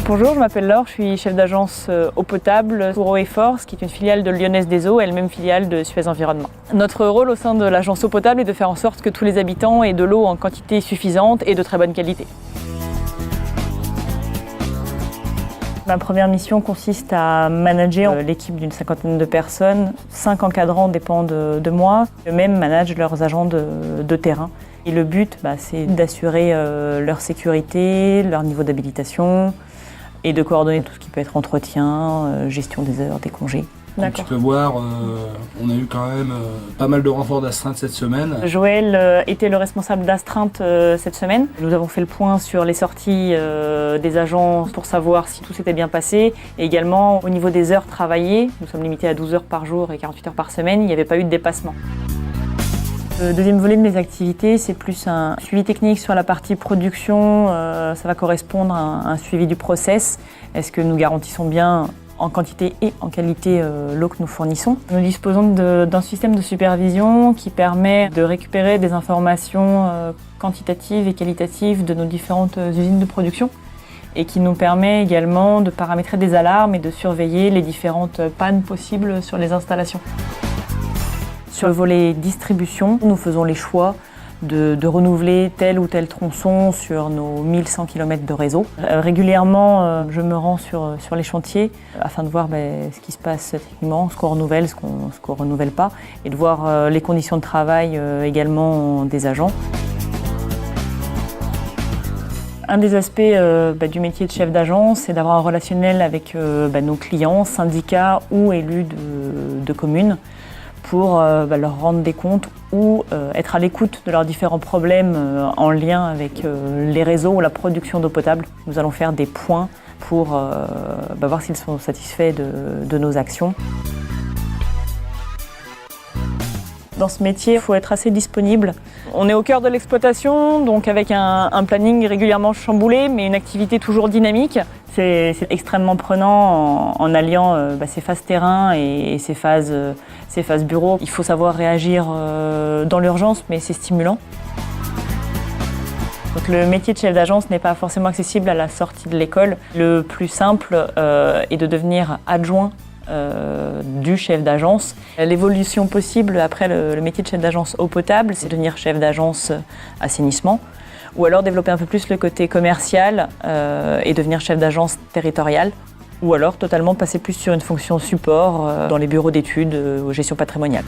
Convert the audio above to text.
Bonjour, je m'appelle Laure, je suis chef d'agence eau potable pour Eau et Force, qui est une filiale de Lyonnaise des Eaux, elle-même filiale de Suez Environnement. Notre rôle au sein de l'agence eau potable est de faire en sorte que tous les habitants aient de l'eau en quantité suffisante et de très bonne qualité. Ma première mission consiste à manager l'équipe d'une cinquantaine de personnes. 5 encadrants dépendent de moi. Eux-mêmes managent leurs agents de terrain. Et le but, c'est d'assurer leur sécurité, leur niveau d'habilitation et de coordonner tout ce qui peut être entretien, gestion des heures, des congés. Comme tu peux voir, on a eu quand même pas mal de renforts d'astreinte cette semaine. Joël était le responsable d'astreinte cette semaine. Nous avons fait le point sur les sorties des agents pour savoir si tout s'était bien passé. Et également au niveau des heures travaillées, nous sommes limités à 12 heures par jour et 48 heures par semaine, il n'y avait pas eu de dépassement. Le deuxième volet de mes activités, c'est plus un suivi technique sur la partie production. Ça va correspondre à un suivi du process. Est-ce que nous garantissons bien en quantité et en qualité l'eau que nous fournissons. Nous disposons d'un système de supervision qui permet de récupérer des informations quantitatives et qualitatives de nos différentes usines de production et qui nous permet également de paramétrer des alarmes et de surveiller les différentes pannes possibles sur les installations. Sur le volet distribution, nous faisons les choix de renouveler tel ou tel tronçon sur nos 1100 km de réseau. Régulièrement, je me rends sur les chantiers afin de voir ce qui se passe techniquement, ce qu'on renouvelle, ce qu'on renouvelle pas, et de voir les conditions de travail également des agents. Un des aspects du métier de chef d'agence, c'est d'avoir un relationnel avec nos clients, syndicats ou élus de communes, pour leur rendre des comptes ou être à l'écoute de leurs différents problèmes en lien avec les réseaux ou la production d'eau potable. Nous allons faire des points pour voir s'ils sont satisfaits de nos actions. Dans ce métier, il faut être assez disponible. On est au cœur de l'exploitation, donc avec un planning régulièrement chamboulé, mais une activité toujours dynamique. C'est extrêmement prenant en alliant ces phases terrain et ces phases bureau. Il faut savoir réagir dans l'urgence, mais c'est stimulant. Donc le métier de chef d'agence n'est pas forcément accessible à la sortie de l'école. Le plus simple est de devenir adjoint du chef d'agence. L'évolution possible après le métier de chef d'agence eau potable, c'est devenir chef d'agence assainissement, ou alors développer un peu plus le côté commercial et devenir chef d'agence territoriale, ou alors totalement passer plus sur une fonction support dans les bureaux d'études ou gestion patrimoniale.